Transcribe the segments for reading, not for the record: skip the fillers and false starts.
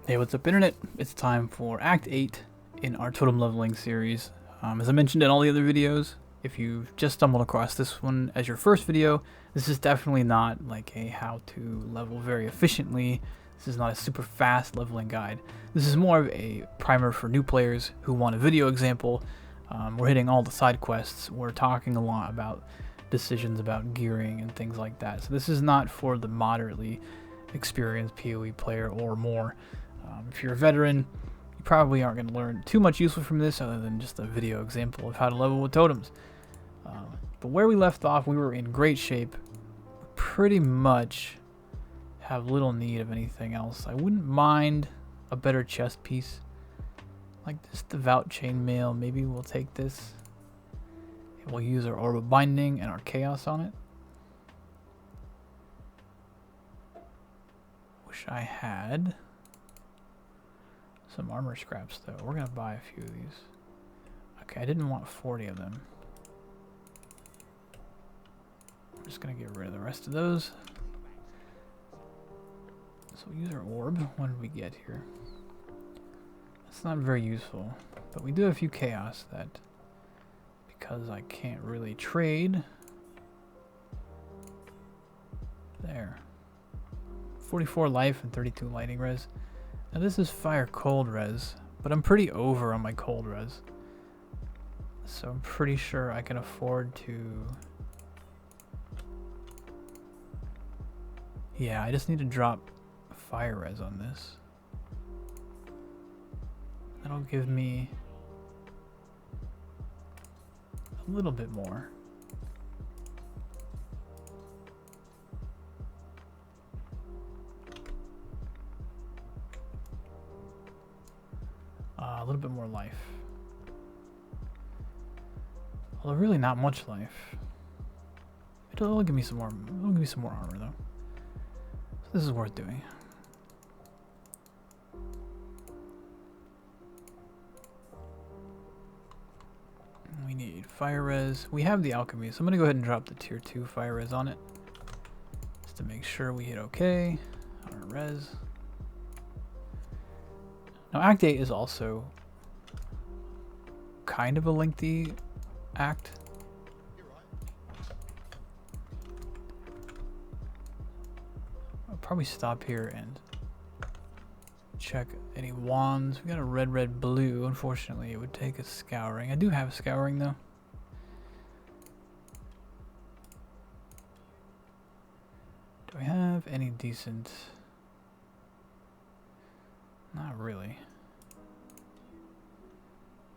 Hey, what's up, Internet? It's time for Act 8 in our totem leveling series. As I mentioned in all the other videos, if you just stumbled across this one as your first video, this is definitely not like a how to level very efficiently. This is not a super fast leveling guide. This is more of a primer for new players who want a video example. We're hitting all the side quests. We're talking a lot about decisions about gearing and things like that. So this is not for the moderately experienced PoE player or more. If you're a veteran, you probably aren't going to learn too much useful from this other than just a video example of how to level with totems. But where we left off, we were in great shape. Pretty much have little need of anything else. I wouldn't mind a better chest piece. Like this devout chainmail, maybe we'll take this. And we'll use our orb of binding and our chaos on it. Wish I had some armor scraps though. We're gonna buy a few of these. Okay, I didn't want 40 of them. I'm just gonna get rid of the rest of those. So we'll use our orb. What did we get here? That's not very useful, but we do have a few chaos that, because I can't really trade. There. 44 life and 32 lightning res. Now this is fire cold res, but I'm pretty over on my cold res. So I'm pretty sure I can afford to... Yeah, I just need to drop fire res on this. That'll give me a little bit more. A little bit more life. Although really not much life. It'll give me some more. It'll give me some more armor though. So this is worth doing. We need fire res. We have the alchemy, so I'm gonna go ahead and drop the tier 2 fire res on it, just to make sure we hit okay on our res. Now Act 8 is also kind of a lengthy act. I'll probably stop here and check any wands. We got a red, blue. Unfortunately, it would take a scouring. I do have a scouring though. Do I have any decent... Not really.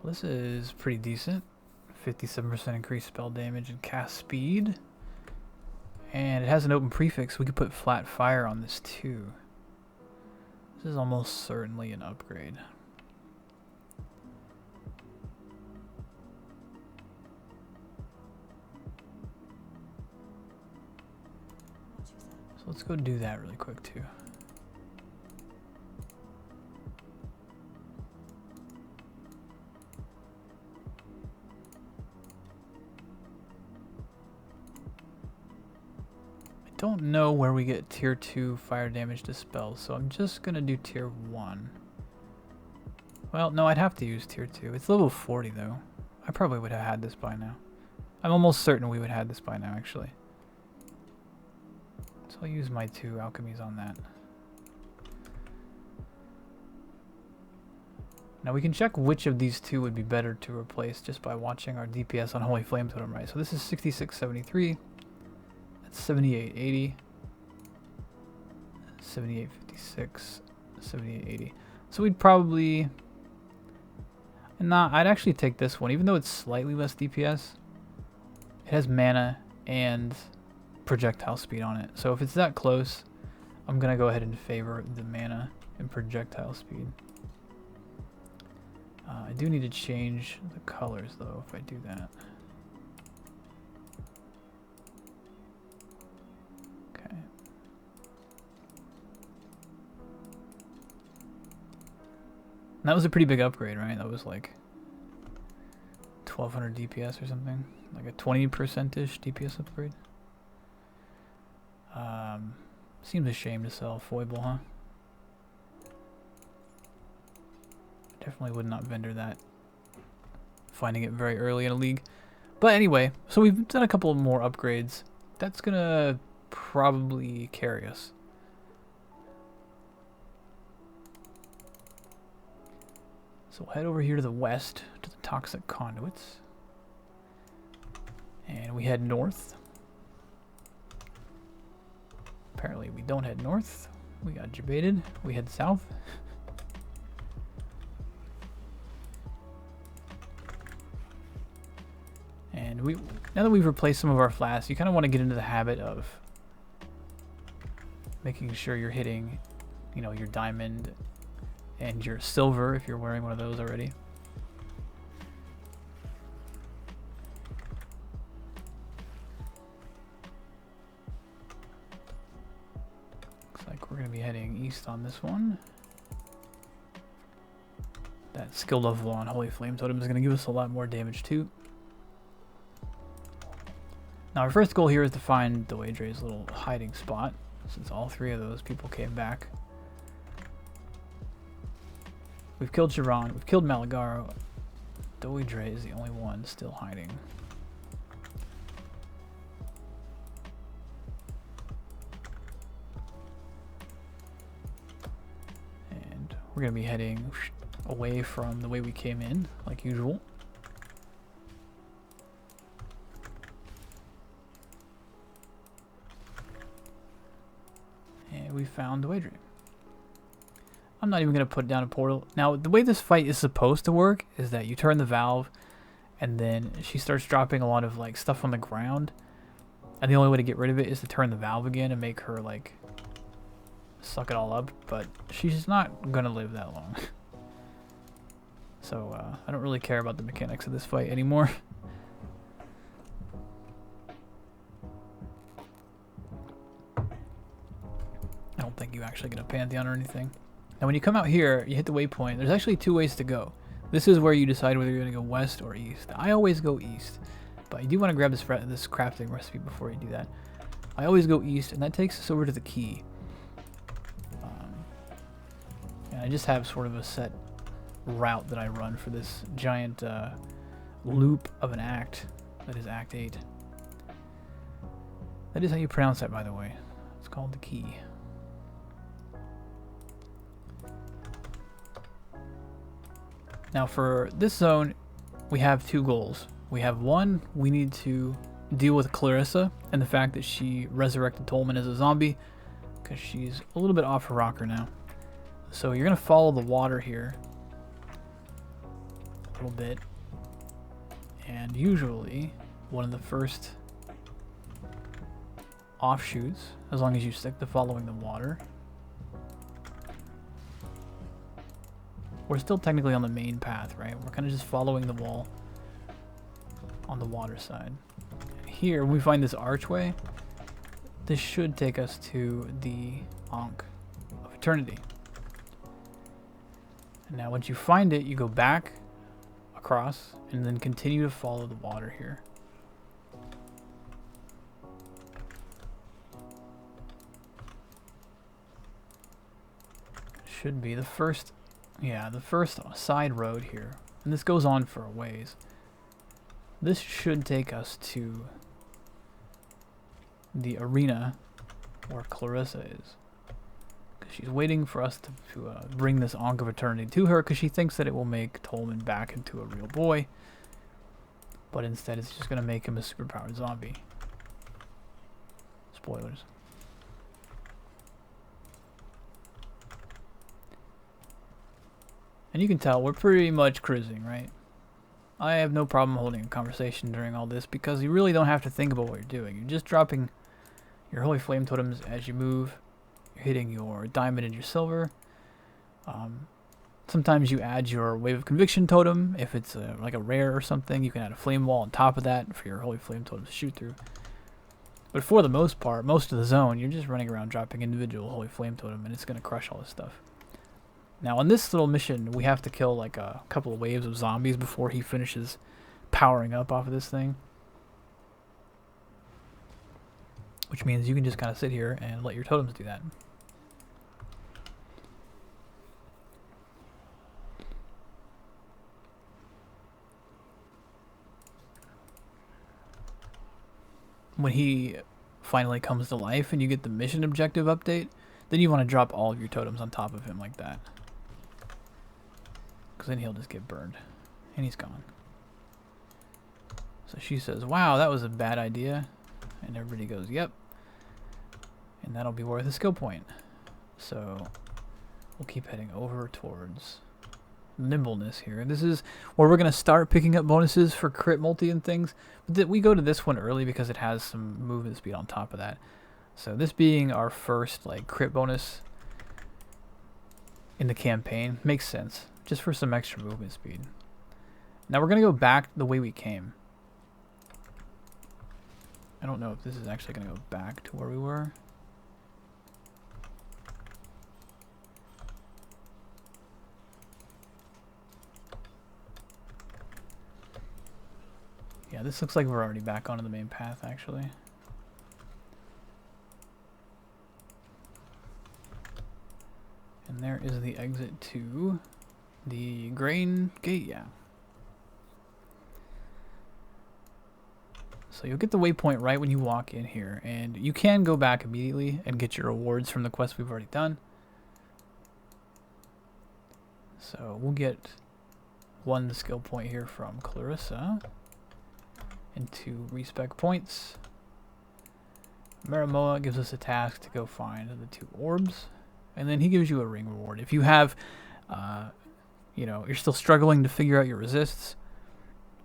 Well, this is pretty decent. 57% increased spell damage and cast speed. And it has an open prefix. We could put flat fire on this too. This is almost certainly an upgrade. So let's go do that really quick too. Don't know where we get tier 2 fire damage dispel, so I'm just gonna do tier 1. Well, no, I'd have to use tier 2. It's level 40 though. I probably would have had this by now. I'm almost certain we would have had this by now actually. So I'll use my 2 alchemies on that. Now we can check which of these 2 would be better to replace just by watching our DPS on Holy Flame Totem, right? So this is 6673. 7880, 7856, 7880. So we'd probably, I'd actually take this one, even though it's slightly less DPS. It has mana and projectile speed on it. So if it's that close, I'm gonna go ahead and favor the mana and projectile speed. I do need to change the colors though if I do that. That was a pretty big upgrade, right? That was like 1200 DPS or something. Like a 20%-ish DPS upgrade. Seems a shame to sell Foible, huh? Definitely would not vendor that. Finding it very early in a league. But anyway, so we've done a couple of more upgrades. That's gonna probably carry us. So we'll head over here to the west, to the toxic conduits. And we head north. Apparently we don't head north. We got debated. We head south. And now that we've replaced some of our flasks, you kind of want to get into the habit of making sure you're hitting, you know, your diamond and your silver if you're wearing one of those already. Looks like we're going to be heading east on this one. That skill level on Holy Flame Totem is going to give us a lot more damage too. Now our first goal here is to find Doedre's little hiding spot, since all three of those people came back. We've killed Chiron, we've killed Malagaro. Doedre is the only one still hiding. And we're going to be heading away from the way we came in, like usual. We found Doedre. I'm not even going to put down a portal. Now, the way this fight is supposed to work is that you turn the valve, and then she starts dropping a lot of like stuff on the ground. And the only way to get rid of it is to turn the valve again and make her like suck it all up. But she's not going to live that long. So I don't really care about the mechanics of this fight anymore. I don't think you actually get a Pantheon or anything. Now when you come out here, you hit the waypoint. There's actually two ways to go. This is where you decide whether you're going to go west or east. I always go east, but you do want to grab this crafting recipe before you do that. I always go east, and that takes us over to the key. And I just have sort of a set route that I run for this giant loop of an act. That is Act 8. That is how you pronounce that, by the way. It's called the key. Now for this zone, we have two goals. We have one, we need to deal with Clarissa and the fact that she resurrected Tolman as a zombie, because she's a little bit off her rocker now. So you're going to follow the water here a little bit, and usually one of the first offshoots, as long as you stick to following the water. We're still technically on the main path, right? We're kind of just following the wall on the water side. Here, when we find this archway, this should take us to the Ankh of Eternity. And now once you find it, you go back across and then continue to follow the water here. Should be the first, yeah, the first side road here. And this goes on for a ways. This should take us to the arena where Clarissa is. She's waiting for us to bring this Ankh of Eternity to her, because she thinks that it will make Tolman back into a real boy. But instead it's just going to make him a superpowered zombie. Spoilers. And you can tell we're pretty much cruising, right? I have no problem holding a conversation during all this, because you really don't have to think about what you're doing. You're just dropping your Holy Flame Totems as you move. You're hitting your diamond and your silver. Sometimes you add your Wave of Conviction totem. If it's like a rare or something, you can add a flame wall on top of that for your Holy Flame Totem to shoot through. But for the most part, most of the zone, you're just running around dropping individual Holy Flame Totem, and it's going to crush all this stuff. Now on this little mission, we have to kill like a couple of waves of zombies before he finishes powering up off of this thing. Which means you can just kind of sit here and let your totems do that. when he finally comes to life and you get the mission objective update, then you want to drop all of your totems on top of him like that. Because then he'll just get burned. And he's gone. So she says, wow, that was a bad idea. And everybody goes, yep. And that'll be worth a skill point. So we'll keep heading over towards nimbleness here. This is where we're going to start picking up bonuses for crit multi and things. But we go to this one early because it has some movement speed on top of that. So this being our first like crit bonus in the campaign makes sense. Just for some extra movement speed. Now we're going to go back the way we came. I don't know if this is actually going to go back to where we were. Yeah, this looks like we're already back onto the main path, actually. And there is the exit to the grain gate, yeah. So you'll get the waypoint right when you walk in here, and you can go back immediately and get your rewards from the quests we've already done. So we'll get 1 skill point here from Clarissa, and 2 respec points. Maramoa gives us a task to go find the 2 orbs, and then he gives you a ring reward. If you have, you know, you're still struggling to figure out your resists,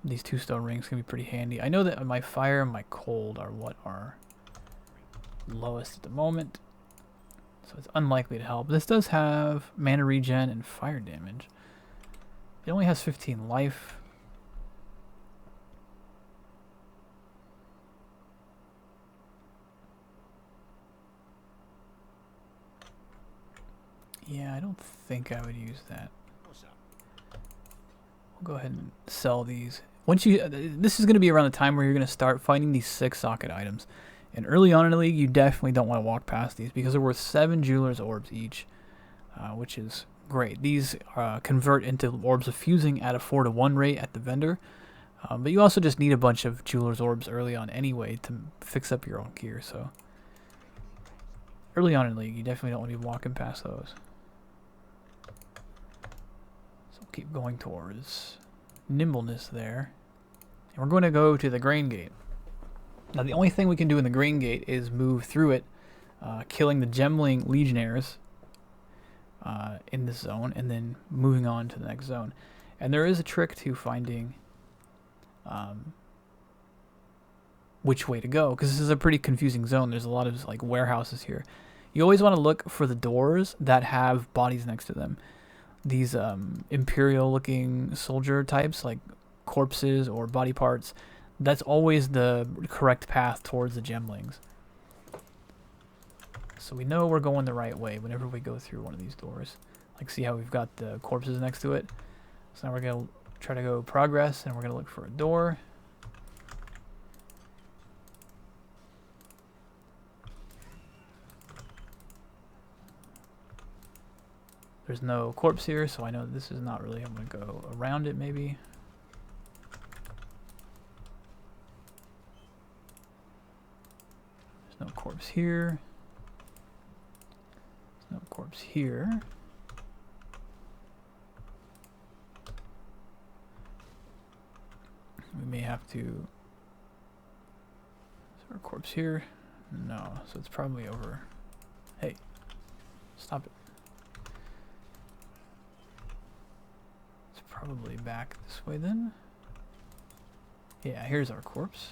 these 2 stone rings can be pretty handy. I know that my fire and my cold are what are lowest at the moment, so it's unlikely to help. This does have mana regen and fire damage. It only has 15 life. Yeah, I don't think I would use that. We'll go ahead and sell these. Once you, this is going to be around the time where you're going to start finding these 6 socket items. And early on in the league, you definitely don't want to walk past these because they're worth 7 jeweler's orbs each, which is great. These convert into orbs of fusing at a 4-to-1 rate at the vendor. But you also just need a bunch of jeweler's orbs early on anyway to fix up your own gear. So early on in the league, you definitely don't want to be walking past those. So keep going towards nimbleness there. And we're going to go to the grain gate. Now the only thing we can do in the grain gate is move through it, killing the gemling legionnaires in this zone, and then moving on to the next zone. And there is a trick to finding which way to go, because this is a pretty confusing zone. There's a lot of like warehouses here. You always want to look for the doors that have bodies next to them. These imperial looking soldier types, like corpses or body parts, that's always the correct path towards the gemlings. So we know we're going the right way whenever we go through one of these doors. Like, see how we've got the corpses next to it? So now we're going to try to go progress, and we're going to look for a door. There's no corpse here, so I know this is not really, I'm going to go around it maybe. There's no corpse here. There's no corpse here. We may have to... Is there a corpse here? No, so it's probably over. Hey, stop it. It's probably back this way then. Yeah, here's our corpse.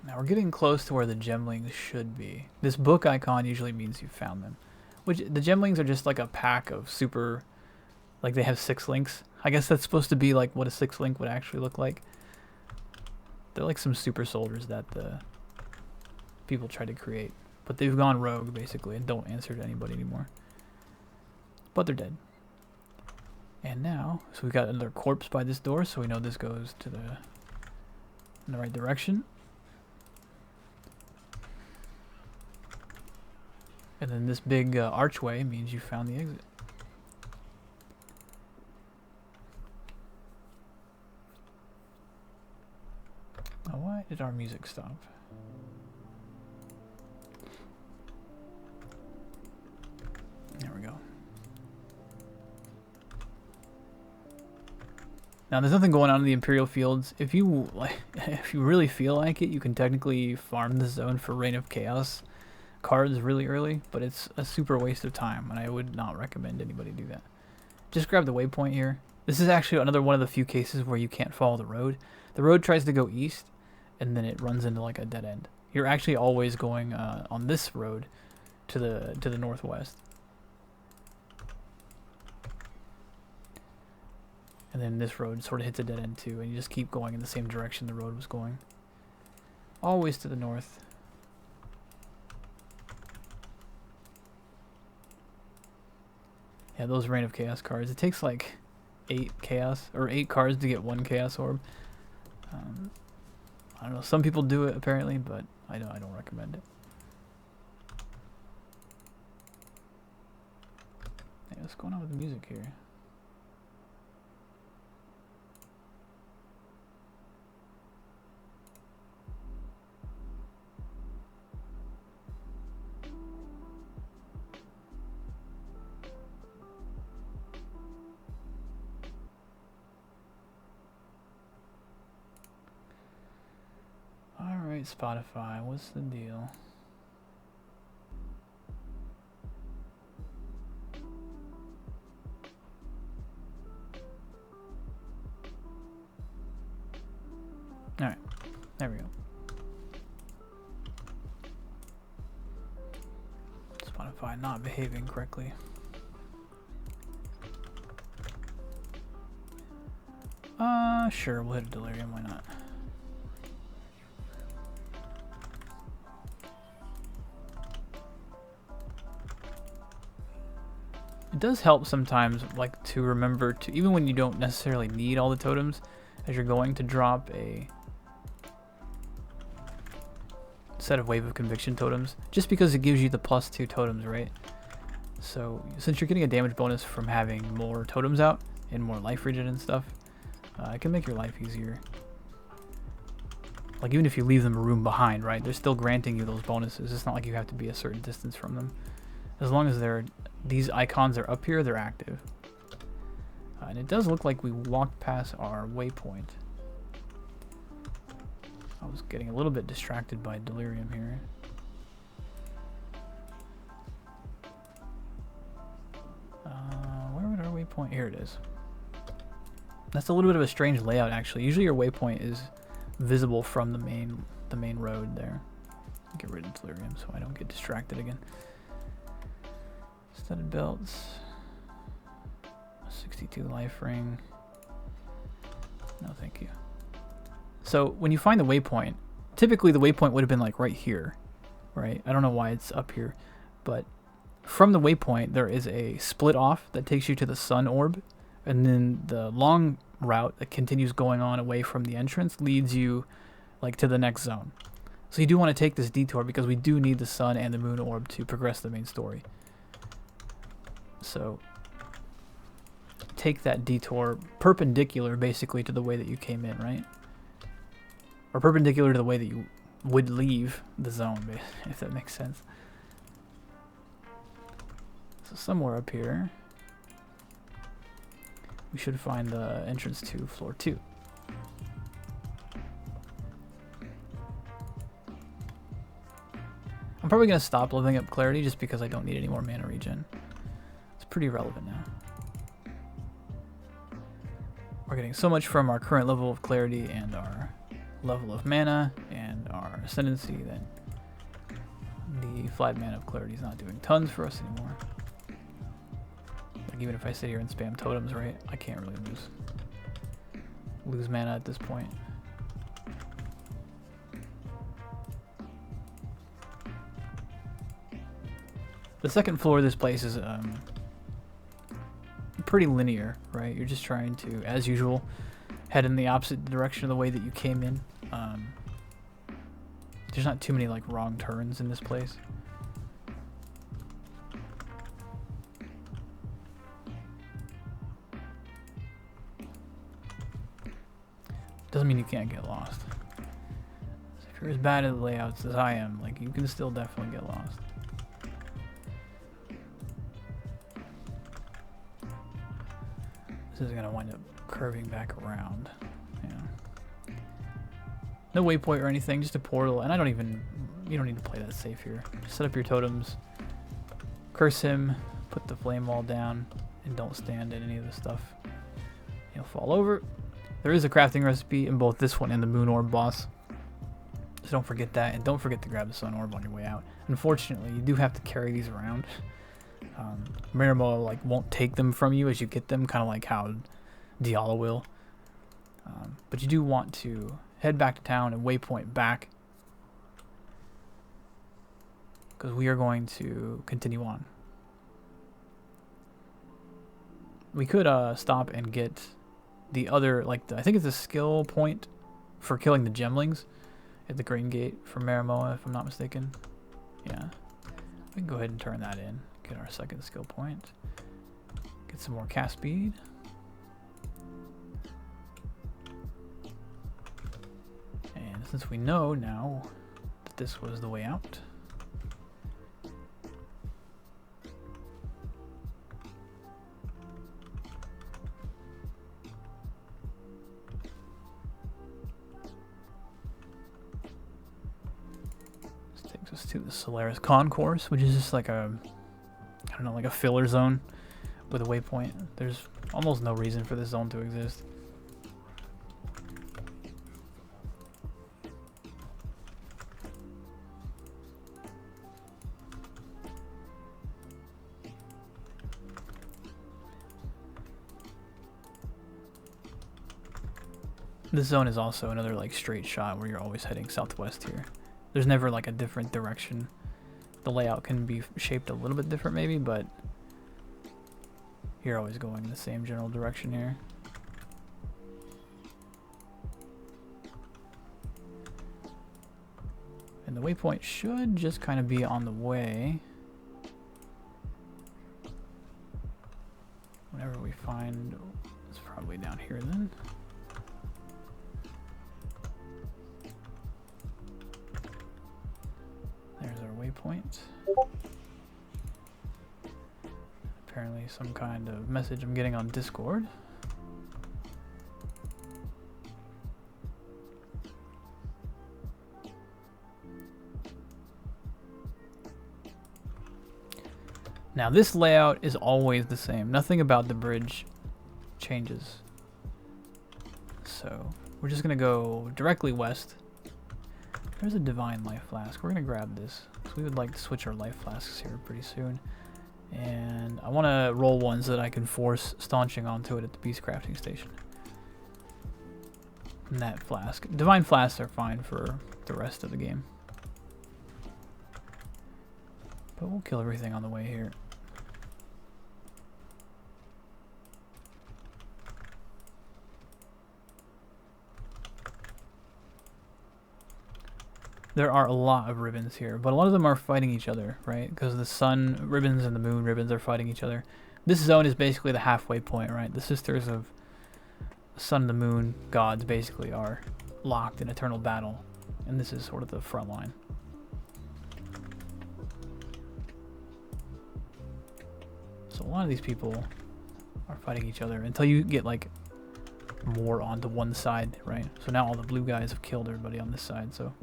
Now we're getting close to where the gemlings should be. This book icon usually means you found them. Which, the gemlings are just like a pack of super, like they have 6 links. I guess that's supposed to be like what a 6 link would actually look like. They're like some super soldiers that the people try to create. But they've gone rogue basically and don't answer to anybody anymore. But they're dead. And now, so we've got another corpse by this door, so we know this goes to in the right direction. And then this big archway means you found the exit. Now, why did our music stop? There we go. Now, there's nothing going on in the Imperial Fields. If you if you really feel like it, you can technically farm this zone for Reign of Chaos cards really early, but it's a super waste of time, and I would not recommend anybody do that. Just grab the waypoint here. This is actually another one of the few cases where you can't follow the road. The road tries to go east, and then it runs into like a dead end. You're actually always going on this road to the northwest. And then this road sort of hits a dead end too, and you just keep going in the same direction the road was going. Always to the north. Yeah, those Reign of Chaos cards. It takes like 8 cards to get 1 Chaos Orb. I don't know. Some people do it apparently, but I don't recommend it. Hey, what's going on with the music here? Alright, Spotify, what's the deal? Alright, there we go. Spotify not behaving correctly. Sure, we'll hit a delirium, why not? It does help sometimes, like, to remember to, even when you don't necessarily need all the totems, as you're going to drop a set of Wave of Conviction totems, just because it gives you the +2 totems, right? So, since you're getting a damage bonus from having more totems out and more life regen and stuff, it can make your life easier. Like, even if you leave them a room behind, right, they're still granting you those bonuses. It's not like you have to be a certain distance from them. As long as these icons are up here, they're active. And it does look like we walked past our waypoint. I was getting a little bit distracted by delirium here. Where would our waypoint? Here it is. That's a little bit of a strange layout, actually. Usually your waypoint is visible from the main road there. Get rid of delirium so I don't get distracted again. Studded belts. 62 life ring. No, thank you. So when you find the waypoint, typically the waypoint would have been like right here, right? I don't know why it's up here, but from the waypoint there is a split off that takes you to the sun orb, and then the long route that continues going on away from the entrance leads you like to the next zone. So you do want to take this detour because we do need the sun and the moon orb to progress the main story. So take that detour perpendicular basically to the way that you came in, right? Or perpendicular to the way that you would leave the zone, if that makes sense. So somewhere up here we should find the entrance to floor 2. I'm probably going to stop leveling up clarity just because I don't need any more mana regen. It's pretty relevant now. We're getting so much from our current level of clarity and our level of mana and our ascendancy that the flat mana of clarity is not doing tons for us anymore. Like, even if I sit here and spam totems, right, I can't really lose mana at this point. The second floor of this place is pretty linear, right? You're just trying to, as usual, head in the opposite direction of the way that you came in. There's not too many like wrong turns in this place. Doesn't mean you can't get lost. So if you're as bad at the layouts as I am, like, you can still definitely get lost. This is gonna wind up curving back around. Yeah. No waypoint or anything, just a portal, and you don't need to play that safe here. Just set up your totems, curse him, put the flame wall down, and don't stand in any of the stuff. He'll fall over. There is a crafting recipe in both this one and the Moon Orb boss. So don't forget that, and don't forget to grab the Sun Orb on your way out. Unfortunately, you do have to carry these around. Miramo like won't take them from you as you get them, kind of like how Diala will. But you do want to head back to town and waypoint back, because we are going to continue on. We could stop and get the other, like, I think it's a skill point for killing the gemlings at the Green Gate for Maramoa, if I'm not mistaken. Yeah. We can go ahead and turn that in. Get our second skill point. Get some more cast speed. And since we know now that this was the way out, us to the Solaris Concourse, which is just like a, I don't know, like a filler zone with a waypoint. There's almost no reason for this zone to exist. This zone is also another like straight shot where you're always heading southwest here. There's never like a different direction. The layout can be shaped a little bit different maybe, but you're always going in the same general direction here. And the waypoint should just kind of be on the way. Whenever we find, it's probably down here then. There's our waypoint. Apparently some kind of message I'm getting on Discord. Now this layout is always the same. Nothing about the bridge changes. So we're just gonna go directly west. There's a Divine Life Flask. We're going to grab this, because we would like to switch our Life Flasks here pretty soon. And I want to roll one so that I can force staunching onto it at the Beast Crafting Station. And that flask. Divine Flasks are fine for the rest of the game. But we'll kill everything on the way here. There are a lot of ribbons here, but a lot of them are fighting each other, right? Because the sun ribbons and the moon ribbons are fighting each other. This zone is basically the halfway point, right? The sisters of the sun and the moon gods basically are locked in eternal battle, and this is sort of the front line. So a lot of these people are fighting each other until you get like more onto one side, right? So now all the blue guys have killed everybody on this side, so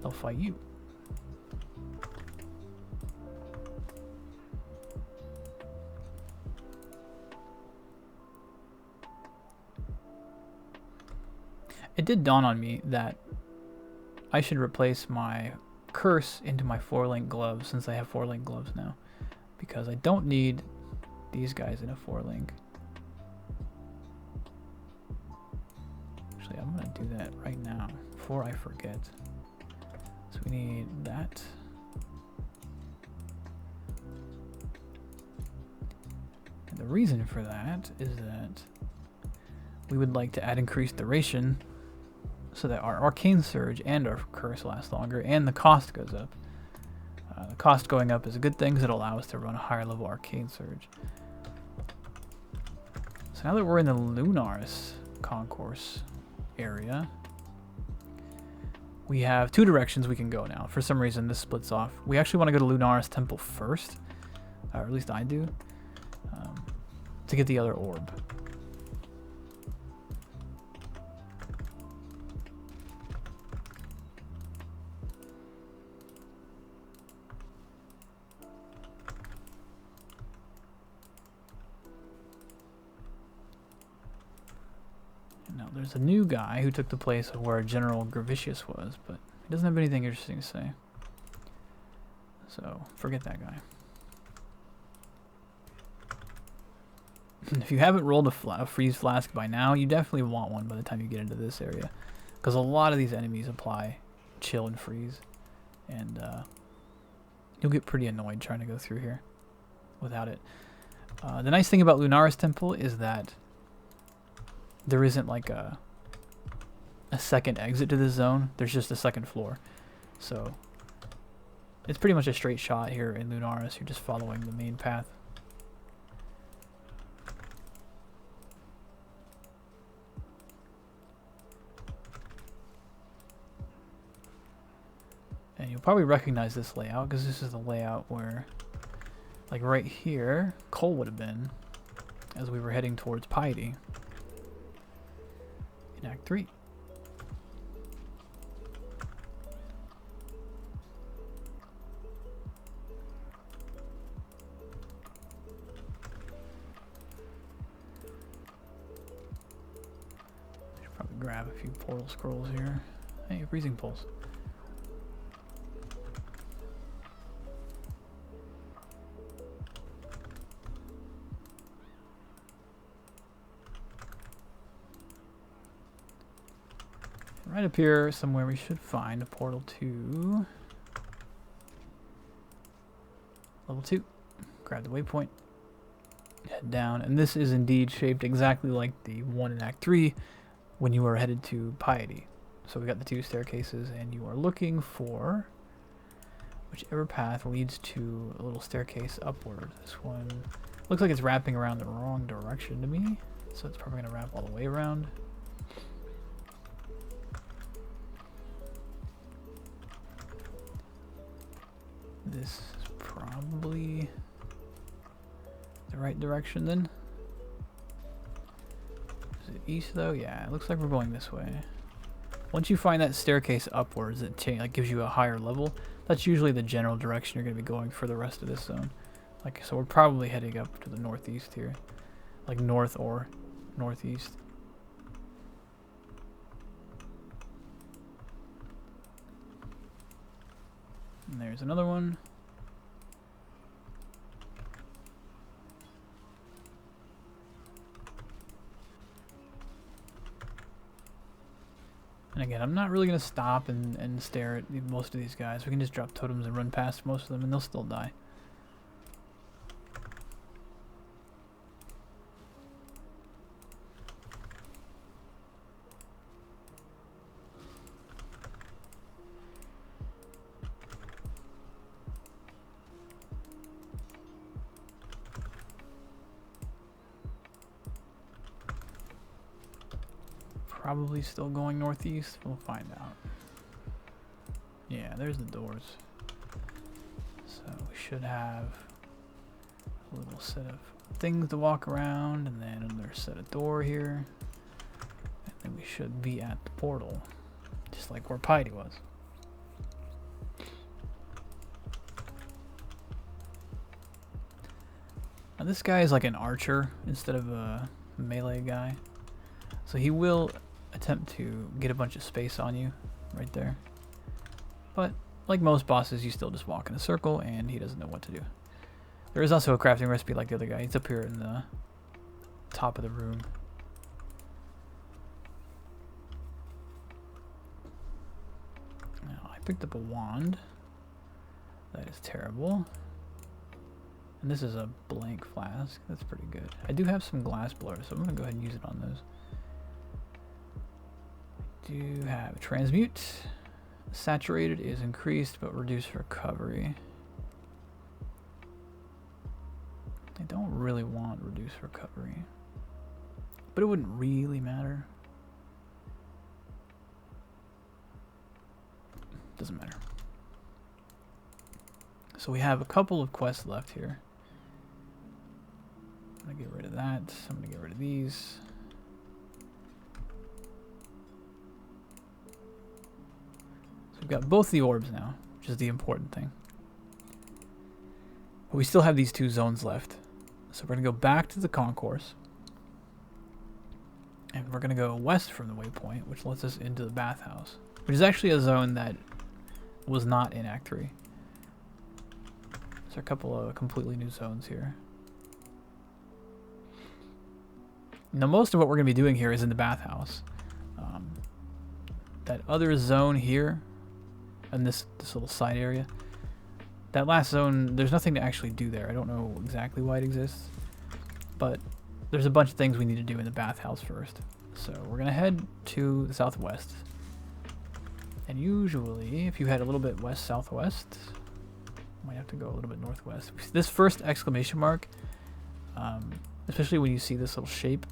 they'll fight you. It did dawn on me that I should replace my curse into my 4-link gloves, since I have 4-link gloves now, because I don't need these guys in a 4-link. Actually, I'm gonna do that right now before I forget. So we need that. And the reason for that is that we would like to add increased duration so that our Arcane Surge and our Curse last longer, and the cost goes up. The cost going up is a good thing because it'll allow us to run a higher level Arcane Surge. So now that we're in the Lunaris, concourse area. We have 2 directions we can go now. For some reason, this splits off. We actually want to go to Lunaris Temple first, or at least I do, to get the other orb. Now, there's a new guy who took the place of where General Gravitius was, but he doesn't have anything interesting to say. So, forget that guy. If you haven't rolled a freeze flask by now, you definitely want one by the time you get into this area. Because a lot of these enemies apply chill and freeze. And you'll get pretty annoyed trying to go through here without it. The nice thing about Lunaris Temple is that there isn't like a second exit to this zone. There's just a second floor. So it's pretty much a straight shot here in Lunaris. You're just following the main path. And you'll probably recognize this layout because this is the layout where, like right here, Cole would have been as we were heading towards Piety in Act 3. Should probably grab a few portal scrolls here. Hey, freezing pulse. Right up here somewhere we should find a portal to level 2. Grab the waypoint, head down, and this is indeed shaped exactly like the one in Act 3 when you were headed to Piety. So we got the 2 staircases, and you are looking for whichever path leads to a little staircase upward. This one looks like it's wrapping around the wrong direction to me, so it's probably going to wrap all the way around. This is probably the right direction then. Is it east though? Yeah, it looks like we're going this way. Once you find that staircase upwards, it like gives you a higher level. That's usually the general direction you're going to be going for the rest of this zone. Like, so we're probably heading up to the northeast here, like north or northeast. And there's another one. And again, I'm not really going to stop and stare at most of these guys. We can just drop totems and run past most of them and they'll still die. Probably still going northeast. We'll find out. Yeah, there's the doors. So we should have a little set of things to walk around, and then another set of door here. And then we should be at the portal, just like where Piety was. Now this guy is like an archer instead of a melee guy. So he will attempt to get a bunch of space on you right there. But like most bosses, you still just walk in a circle and he doesn't know what to do. There is also a crafting recipe like the other guy. He's up here in the top of the room. Now I picked up a wand. That is terrible. And this is a blank flask. That's pretty good. I do have some glass blurs, so I'm going to go ahead and use it on those. Do have transmute. Saturated is increased but reduced recovery. I don't really want reduced recovery. but it wouldn't really matter. Doesn't matter. So we have a couple of quests left here. I'm gonna get rid of that. I'm gonna get rid of these. So we've got both the orbs now, which is the important thing. But we still have these 2 zones left. So we're gonna go back to the concourse. And we're gonna go west from the waypoint, which lets us into the bathhouse, which is actually a zone that was not in Act 3. There's a couple of completely new zones here. Now most of what we're going to be doing here is in the bathhouse. That other zone here, and this little side area, that last zone, there's nothing to actually do there. I don't know exactly why it exists, but there's a bunch of things we need to do in the bathhouse first. So we're going to head to the southwest. And usually, if you head a little bit west-southwest, might have to go a little bit northwest. This first exclamation mark, especially when you see this little shape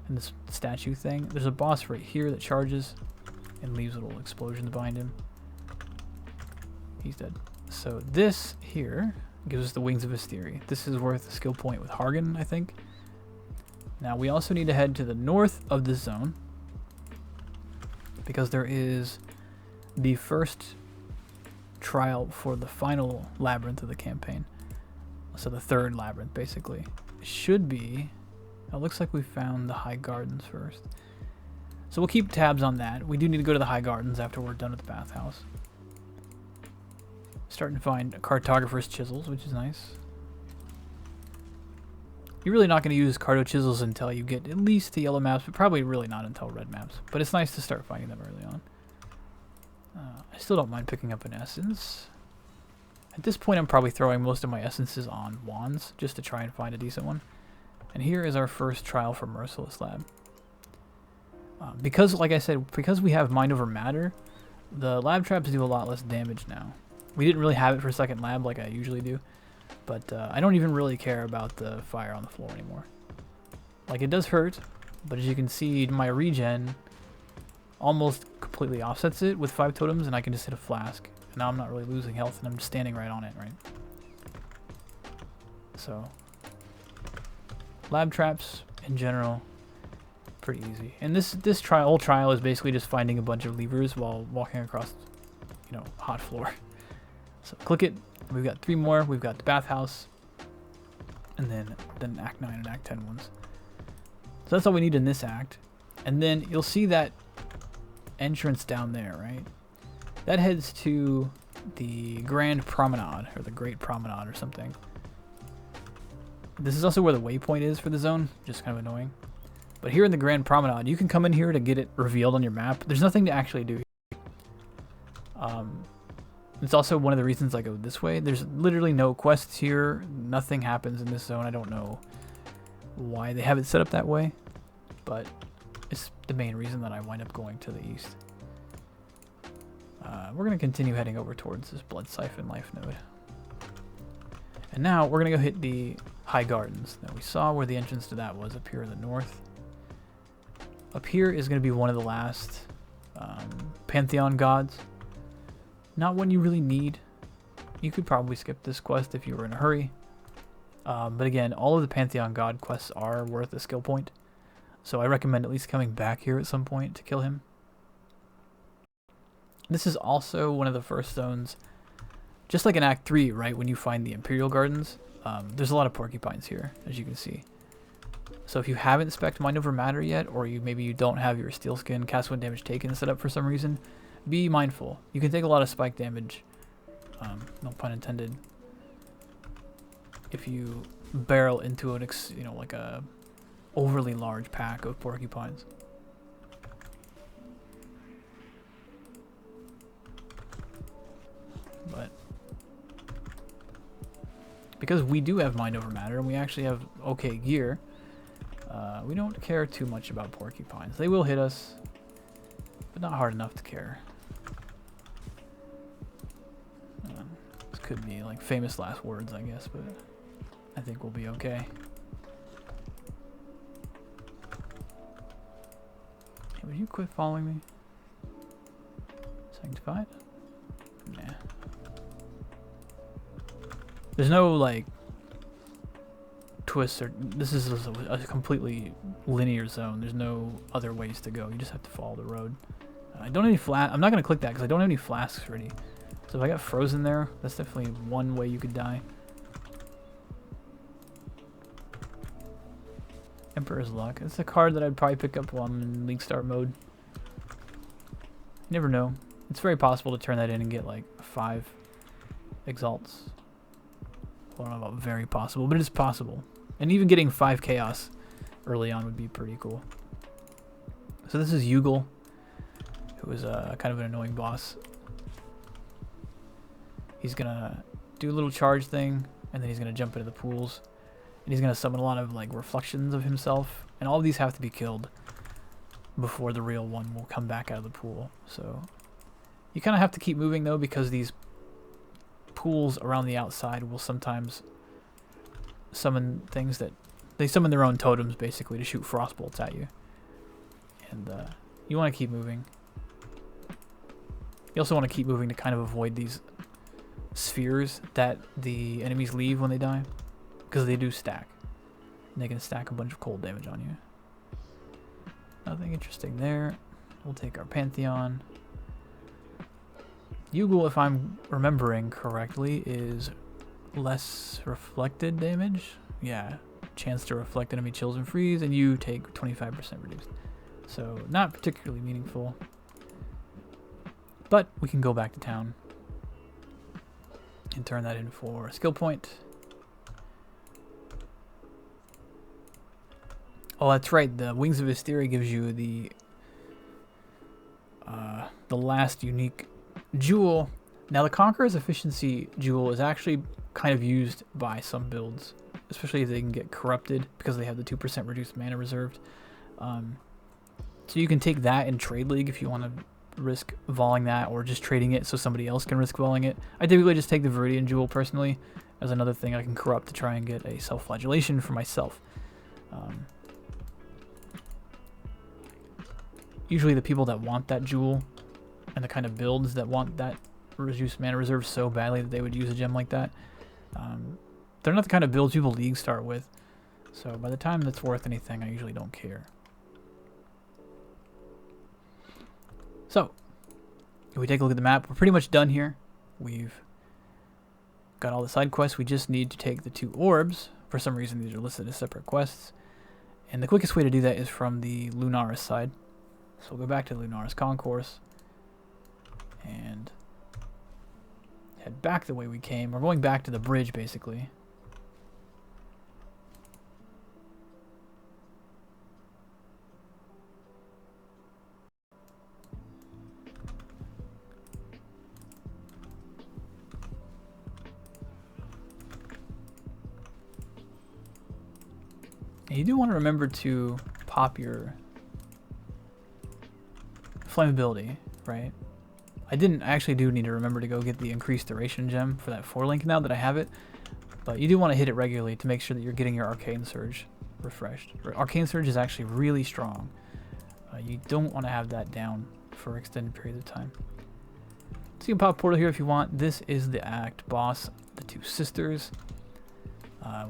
and this statue thing, there's a boss right here that charges and leaves little explosions behind him. He's dead. So this here gives us the Wings of Hysteria. This is worth a skill point with Hargan, I think. Now we also need to head to the north of this zone, because there is the first trial for the final labyrinth of the campaign. So the third labyrinth, basically. It should be... It looks like we found the High Gardens first. So we'll keep tabs on that. We do need to go to the High Gardens after we're done with the bathhouse. Starting to find cartographer's chisels, which is nice. You're really not going to use carto chisels until you get at least the yellow maps, but probably really not until red maps. But it's nice to start finding them early on. I still don't mind picking up an essence. At this point, I'm probably throwing most of my essences on wands, just to try and find a decent one. And here is our first trial for Merciless Lab. Because, like I said, because we have Mind Over Matter, the lab traps do a lot less damage now. We didn't really have it for second lab like I usually do, but I don't even really care about the fire on the floor anymore. Like, it does hurt, but as you can see, my regen almost completely offsets it with 5 totems, and I can just hit a flask. And now I'm not really losing health, and I'm just standing right on it, right? So, lab traps in general, pretty easy. And this whole trial is basically just finding a bunch of levers while walking across, you know, hot floor. So click it. We've got 3 more. We've got the bathhouse, and then Act 9 and Act 10 ones. So that's all we need in this act. And then you'll see that entrance down there, right? That heads to the Grand Promenade, or the Great Promenade, or something. This is also where the waypoint is for the zone, just kind of annoying. But here in the Grand Promenade, you can come in here to get it revealed on your map. There's nothing to actually do here. It's also one of the reasons I go this way. There's literally no quests here. Nothing happens in this zone. I don't know why they have it set up that way, but it's the main reason that I wind up going to the east. We're going to continue heading over towards this Blood Siphon life node. And now we're going to go hit the High Gardens that we saw, where the entrance to that was up here in the north. Up here is going to be one of the last Pantheon gods. Not one you really need. You could probably skip this quest if you were in a hurry. But again, all of the Pantheon god quests are worth a skill point. So I recommend at least coming back here at some point to kill him. This is also one of the first zones, just like in Act 3, right, when you find the Imperial Gardens. There's a lot of porcupines here, as you can see. So if you haven't spec'd Mind Over Matter yet, or maybe you don't have your Steel Skin Cast When Damage Taken set up for some reason, be mindful. You can take a lot of spike damage, no pun intended, if you barrel into an, like a overly large pack of porcupines. But because we do have Mind Over Matter and we actually have okay gear, we don't care too much about porcupines. They will hit us, but not hard enough to care. This could be like famous last words, I guess, but I think we'll be okay. Would you quit following me? Sanctified? Nah. There's no, like, twists or... This is a completely linear zone. There's no other ways to go. You just have to follow the road. I don't have any flask. I'm not going to click that because I don't have any flasks ready. So if I got frozen there, that's definitely one way you could die. Emperor's Luck. It's a card that I'd probably pick up while I'm in League Start mode. You never know. It's very possible to turn that in and get like 5 exalts. Well, I don't know about very possible, but it is possible. And even getting 5 chaos early on would be pretty cool. So this is Yugal, who is kind of an annoying boss. He's gonna do a little charge thing, and then he's gonna jump into the pools. And he's going to summon a lot of like reflections of himself. And all of these have to be killed before the real one will come back out of the pool. So you kind of have to keep moving though, because these pools around the outside will sometimes summon things that... They summon their own totems basically to shoot frost bolts at you. And you want to keep moving. You also want to keep moving to kind of avoid these spheres that the enemies leave when they die. Because they do stack. And they can stack a bunch of cold damage on you. Nothing interesting there. We'll take our Pantheon. Yugal, if I'm remembering correctly, is less reflected damage. Yeah. Chance to reflect enemy chills and freeze, and you take 25% reduced. So, not particularly meaningful. But we can go back to town. And turn that in for a skill point. Oh, that's right. The Wings of Hysteria gives you the last unique jewel. Now, the Conqueror's Efficiency jewel is actually kind of used by some builds, especially if they can get corrupted because they have the 2% reduced mana reserved. So you can take that in Trade League if you want to risk volleying that, or just trading it so somebody else can risk volleying it. I typically just take the Viridian jewel personally as another thing I can corrupt to try and get a self-flagellation for myself. Usually the people that want that jewel and the kind of builds that want that reduced mana reserve so badly that they would use a gem like that, they're not the kind of builds people League start with. So by the time that's worth anything, I usually don't care. So, if we take a look at the map, we're pretty much done here. We've got all the side quests. We just need to take the 2 orbs. For some reason, these are listed as separate quests. And the quickest way to do that is from the Lunaris side. So we'll go back to the Lunaris Concourse and head back the way we came. We're going back to the bridge, basically. And you do want to remember to pop your flammability, right? I actually do need to remember to go get the increased duration gem for that 4-link now that I have it. But you do want to hit it regularly to make sure that you're getting your Arcane Surge refreshed. Arcane Surge is actually really strong. You don't want to have that down for extended periods of time. So you can pop Portal here if you want. This is the Act boss, the 2 sisters.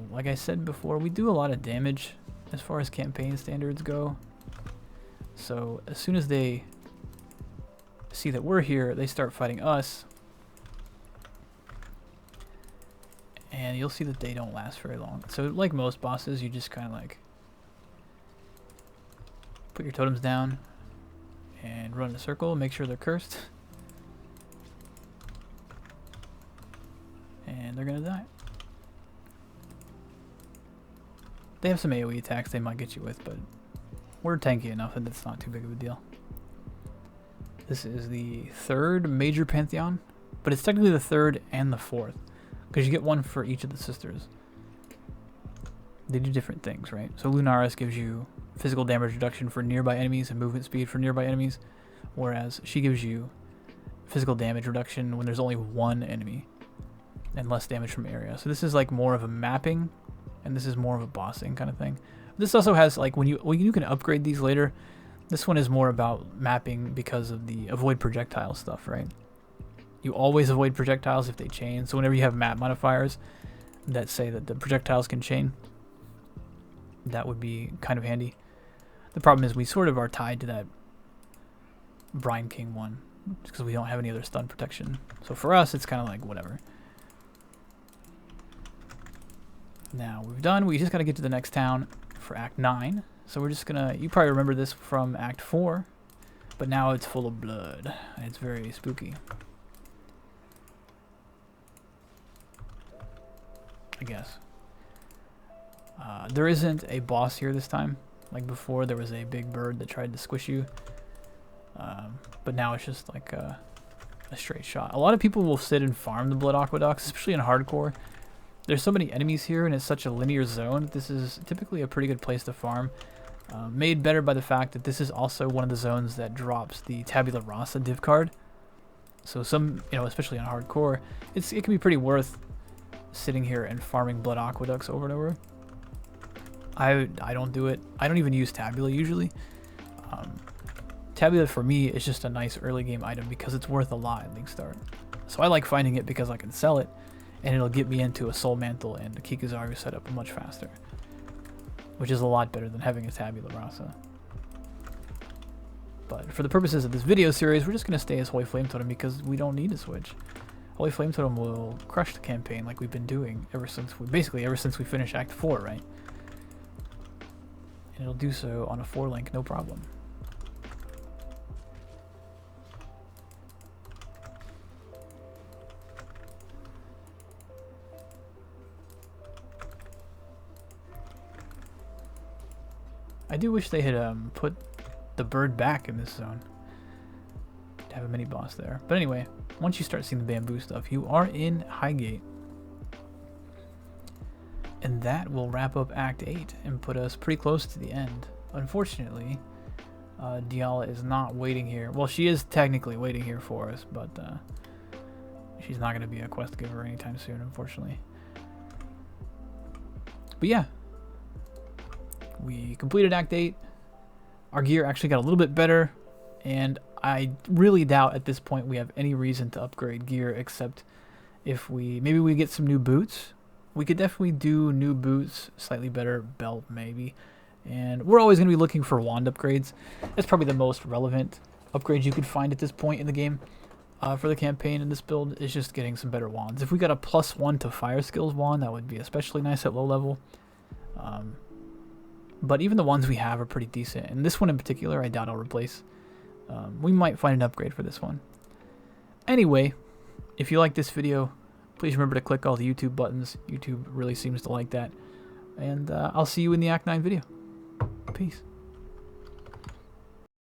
Like I said before, we do a lot of damage as far as campaign standards go. So as soon as they see that we're here, they start fighting us. And you'll see that they don't last very long. So like most bosses, you just kind of like put your totems down and run in a circle, make sure they're cursed. And they're gonna die. They have some AoE attacks they might get you with, but we're tanky enough that it's not too big of a deal. This is the 3rd major Pantheon, but it's technically the 3rd and the 4th, because you get one for each of the sisters. They do different things, right? So Lunaris gives you physical damage reduction for nearby enemies and movement speed for nearby enemies, whereas she gives you physical damage reduction when there's only one enemy and less damage from area. So this is like more of a mapping, and this is more of a bossing kind of thing. This also has like when you can upgrade these later. This one is more about mapping because of the avoid projectile stuff, right? You always avoid projectiles if they chain. So whenever you have map modifiers that say that the projectiles can chain, that would be kind of handy. The problem is we sort of are tied to that Brine King one because we don't have any other stun protection. So for us, it's kind of like whatever. Now we've done, we just got to get to the next town for Act 9. So we're just gonna, you probably remember this from Act 4, but now it's full of blood. And it's very spooky. I guess. There isn't a boss here this time. Like before, there was a big bird that tried to squish you. But now it's just like a straight shot. A lot of people will sit and farm the blood aqueducts, especially in hardcore. There's so many enemies here and it's such a linear zone. This is typically a pretty good place to farm. Made better by the fact that this is also one of the zones that drops the Tabula Rasa div card. So some, especially on hardcore, it can be pretty worth sitting here and farming blood aqueducts over and over. I don't do it. I don't even use Tabula usually. Tabula for me is just a nice early game item because it's worth a lot at Link Start. So I like finding it because I can sell it and it'll get me into a Soul Mantle and a Kikuzaru setup much faster. Which is a lot better than having a Tabula Rasa. But for the purposes of this video series, we're just going to stay as Holy Flame Totem because we don't need to switch. Holy Flame Totem will crush the campaign like we've been doing ever since we finish Act 4, right? And it'll do so on a 4-link, no problem. I do wish they had put the bird back in this zone to have a mini boss there. But anyway, once you start seeing the bamboo stuff, you are in Highgate. And that will wrap up Act 8 and put us pretty close to the end. Unfortunately, Diala is not waiting here. Well, she is technically waiting here for us, but she's not going to be a quest giver anytime soon, unfortunately. But yeah. We completed Act 8. Our gear actually got a little bit better, and I really doubt at this point we have any reason to upgrade gear except if maybe we get some new boots. We could definitely do new boots, slightly better belt maybe, and we're always going to be looking for wand upgrades. That's probably the most relevant upgrade you could find at this point in the game for the campaign in this build is just getting some better wands. If we got a +1 to fire skills wand, that would be especially nice at low level. But even the ones we have are pretty decent. And this one in particular, I doubt I'll replace. We might find an upgrade for this one. Anyway, if you like this video, please remember to click all the YouTube buttons. YouTube really seems to like that. And I'll see you in the Act 9 video. Peace.